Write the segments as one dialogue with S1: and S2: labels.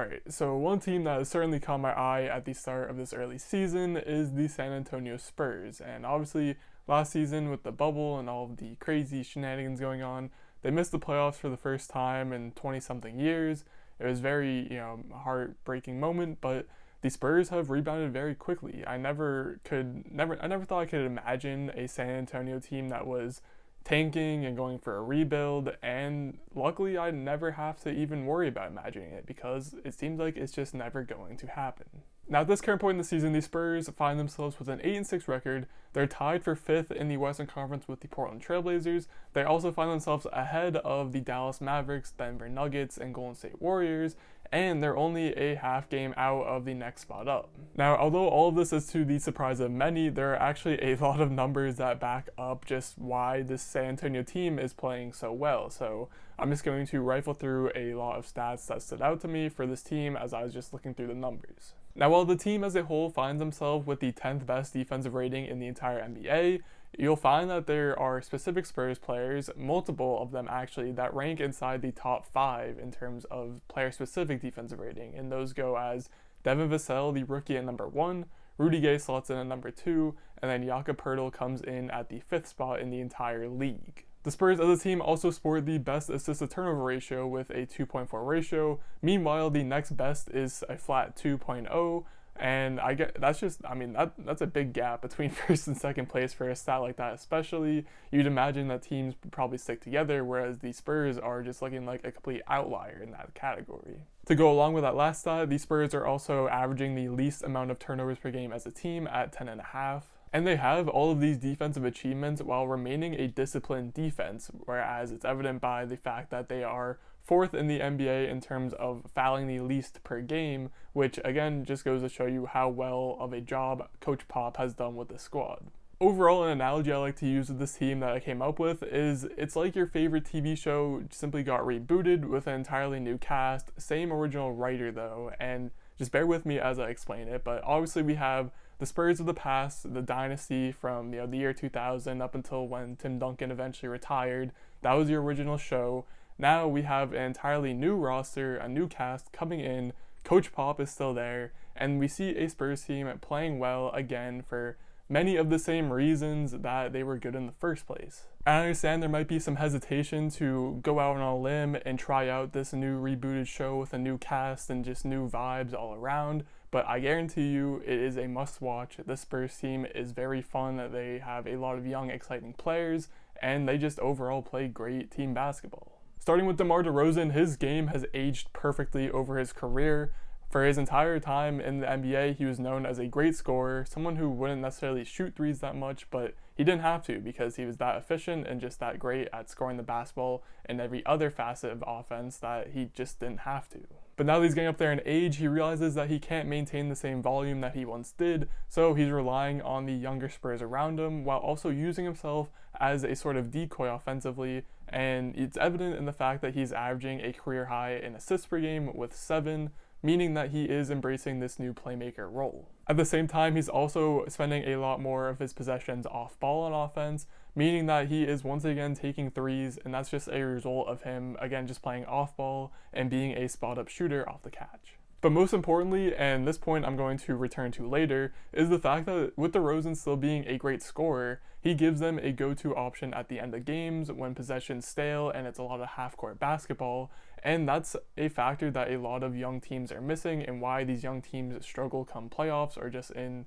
S1: Alright, so one team that has certainly caught my eye at the start of this early season is the San Antonio Spurs. And obviously, last season with the bubble and all of the crazy shenanigans going on, they missed the playoffs for the first time in 20 something years. It was very, heartbreaking moment, but the Spurs have rebounded very quickly. I never thought I could imagine a San Antonio team that was tanking and going for a rebuild, and luckily I never have to even worry about imagining it because it seems like it's just never going to happen. Now at this current point in the season, the Spurs find themselves with an 8-6 record. They're tied for 5th in the Western Conference with the Portland Trailblazers. They also find themselves ahead of the Dallas Mavericks, Denver Nuggets, and Golden State Warriors, and they're only a half game out of the next spot up. Now, although all of this is to the surprise of many, there are actually a lot of numbers that back up just why this San Antonio team is playing so well. So I'm just going to rifle through a lot of stats that stood out to me for this team as I was just looking through the numbers. Now, while the team as a whole finds themselves with the 10th best defensive rating in the entire NBA, you'll find that there are specific Spurs players, multiple of them actually, that rank inside the top 5 in terms of player-specific defensive rating, and those go as Devin Vassell, the rookie, at number 1, Rudy Gay slots in at number 2, and then Jakob Poeltl comes in at the 5th spot in the entire league. The Spurs as a team also sport the best assist-to-turnover ratio with a 2.4 ratio. Meanwhile, the next best is a flat 2.0, and that's a big gap between first and second place for a stat like that. Especially, you'd imagine that teams would probably stick together, whereas the Spurs are just looking like a complete outlier in that category. To go along with that last stat, the Spurs are also averaging the least amount of turnovers per game as a team at 10.5. And they have all of these defensive achievements while remaining a disciplined defense, whereas it's evident by the fact that they are 4th in the NBA in terms of fouling the least per game, which again just goes to show you how well of a job Coach Pop has done with the squad. Overall, an analogy I like to use with this team that I came up with is it's like your favorite TV show simply got rebooted with an entirely new cast, same original writer though, and just bear with me as I explain it, but obviously we have the Spurs of the past, the dynasty from the year 2000 up until when Tim Duncan eventually retired. That was the original show. Now we have an entirely new roster, a new cast coming in. Coach Pop is still there, and we see a Spurs team playing well again for many of the same reasons that they were good in the first place. I understand there might be some hesitation to go out on a limb and try out this new rebooted show with a new cast and just new vibes all around, but I guarantee you it is a must watch. This Spurs team is very fun. They have a lot of young, exciting players, and they just overall play great team basketball. Starting with DeMar DeRozan, his game has aged perfectly over his career. For his entire time in the NBA, he was known as a great scorer, someone who wouldn't necessarily shoot threes that much, but he didn't have to because he was that efficient and just that great at scoring the basketball and every other facet of offense that he just didn't have to. But now that he's getting up there in age, he realizes that he can't maintain the same volume that he once did, so he's relying on the younger Spurs around him while also using himself as a sort of decoy offensively, and it's evident in the fact that he's averaging a career high in assists per game with 7, meaning that he is embracing this new playmaker role. At the same time, he's also spending a lot more of his possessions off ball on offense, meaning that he is once again taking threes, and that's just a result of him, again, just playing off ball and being a spot-up shooter off the catch. But most importantly, and this point I'm going to return to later, is the fact that with DeRozan still being a great scorer, he gives them a go-to option at the end of games when possessions stale and it's a lot of half-court basketball, and that's a factor that a lot of young teams are missing and why these young teams struggle come playoffs or just in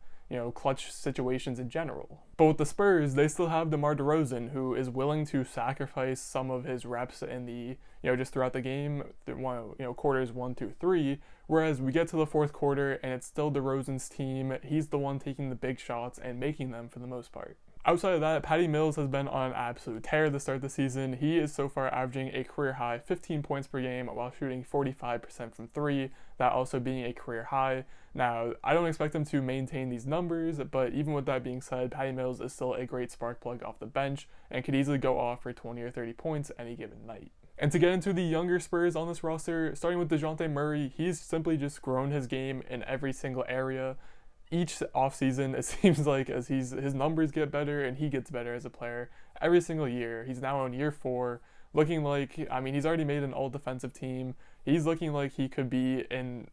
S1: clutch situations in general. But with the Spurs, they still have DeMar DeRozan, who is willing to sacrifice some of his reps in the, just throughout the game, quarters 1 through 3, whereas we get to the fourth quarter and it's still DeRozan's team. He's the one taking the big shots and making them for the most part. Outside of that, Patty Mills has been on an absolute tear to start the season. He is so far averaging a career high 15 points per game while shooting 45% from 3, that also being a career high. Now, I don't expect him to maintain these numbers, but even with that being said, Patty Mills is still a great spark plug off the bench and could easily go off for 20 or 30 points any given night. And to get into the younger Spurs on this roster, starting with DeJounte Murray, he's simply just grown his game in every single area. Each offseason, it seems like as his numbers get better and he gets better as a player every single year. He's now on year 4, looking like, he's already made an all-defensive team. he's looking like he could be in,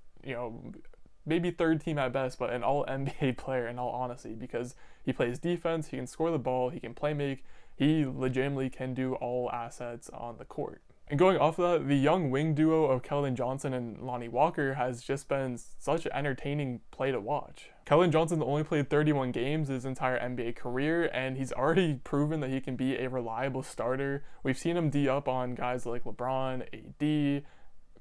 S1: maybe third team at best, but an all NBA player in all honesty, because he plays defense, he can score the ball, he can play make, he legitimately can do all assets on the court. And going off of that, the young wing duo of Keldon Johnson and Lonnie Walker has just been such an entertaining play to watch. Keldon Johnson's only played 31 games his entire NBA career, and he's already proven that he can be a reliable starter. We've seen him D up on guys like LeBron, AD,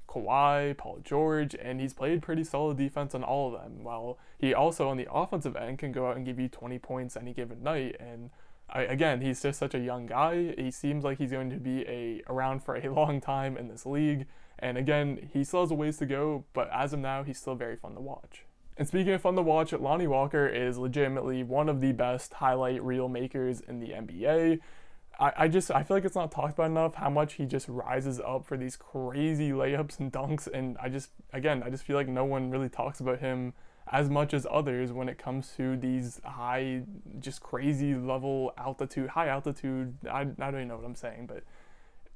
S1: Kawhi, Paul George, and he's played pretty solid defense on all of them, while he also on the offensive end can go out and give you 20 points any given night. And again, he's just such a young guy. He seems like he's going to be around for a long time in this league, and again, he still has a ways to go, but as of now, he's still very fun to watch. And speaking of fun to watch, Lonnie Walker is legitimately one of the best highlight reel makers in the NBA. I feel like it's not talked about enough how much he just rises up for these crazy layups and dunks, and I just feel like no one really talks about him as much as others when it comes to these high, just crazy level altitude, high altitude, I don't even know what I'm saying, but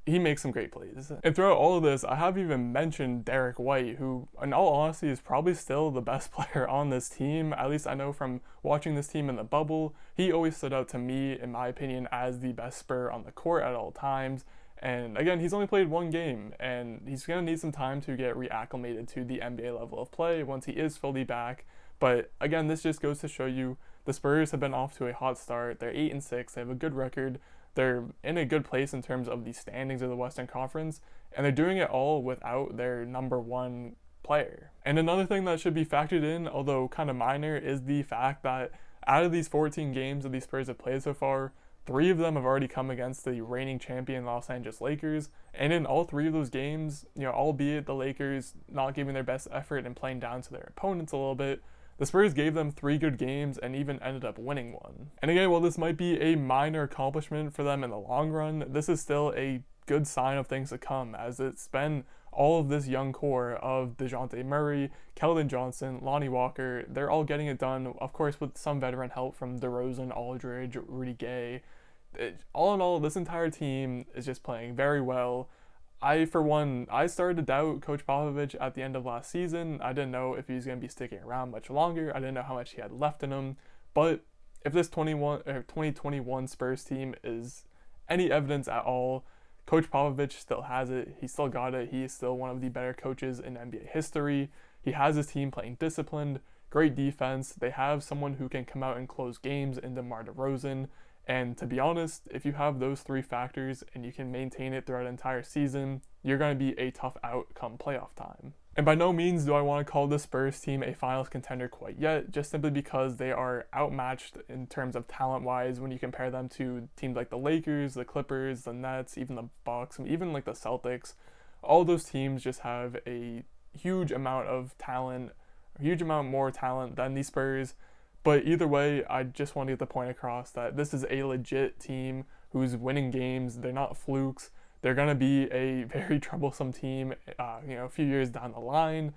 S1: he makes some great plays. And throughout all of this, I haven't even mentioned Derek White, who, in all honesty, is probably still the best player on this team. At least I know from watching this team in the bubble, he always stood out to me, in my opinion, as the best Spur on the court at all times. And again, he's only played one game, and he's going to need some time to get reacclimated to the NBA level of play once he is fully back. But again, this just goes to show you the Spurs have been off to a hot start. They're 8-6, they have a good record. They're in a good place in terms of the standings of the Western Conference, and they're doing it all without their number one player. And another thing that should be factored in, although kind of minor, is the fact that out of these 14 games that these Spurs have played so far, 3 of them have already come against the reigning champion Los Angeles Lakers, and in all 3 of those games, albeit the Lakers not giving their best effort and playing down to their opponents a little bit, the Spurs gave them 3 good games and even ended up winning one. And again, while this might be a minor accomplishment for them in the long run, this is still a good sign of things to come, as it's been all of this young core of DeJounte Murray, Keldon Johnson, Lonnie Walker. They're all getting it done, of course, with some veteran help from DeRozan, Aldridge, Rudy Gay. All in all, this entire team is just playing very well. For one, I started to doubt Coach Popovich at the end of last season. I didn't know if he was going to be sticking around much longer. I didn't know how much he had left in him. But if this 2021 Spurs team is any evidence at all, Coach Popovich still has it. He still got it. He is still one of the better coaches in NBA history. He has his team playing disciplined, great defense. They have someone who can come out and close games in DeMar DeRozan. And to be honest, if you have those 3 factors and you can maintain it throughout an entire season, you're going to be a tough out come playoff time. And by no means do I want to call the Spurs team a finals contender quite yet, just simply because they are outmatched in terms of talent-wise when you compare them to teams like the Lakers, the Clippers, the Nets, even the Bucks, and even like the Celtics. All those teams just have a huge amount of talent, a huge amount more talent than the Spurs. But either way, I just want to get the point across that this is a legit team who's winning games. They're not flukes. They're going to be a very troublesome team, a few years down the line.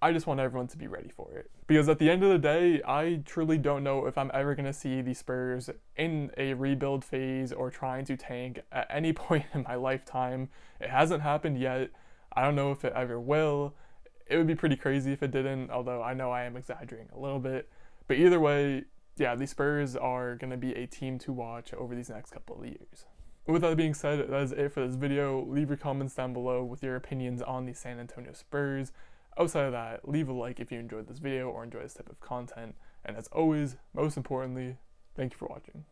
S1: I just want everyone to be ready for it. Because at the end of the day, I truly don't know if I'm ever going to see the Spurs in a rebuild phase or trying to tank at any point in my lifetime. It hasn't happened yet. I don't know if it ever will. It would be pretty crazy if it didn't, although I know I am exaggerating a little bit. But either way, yeah, the Spurs are going to be a team to watch over these next couple of years. With that being said, that is it for this video. Leave your comments down below with your opinions on the San Antonio Spurs. Outside of that, leave a like if you enjoyed this video or enjoy this type of content. And as always, most importantly, thank you for watching.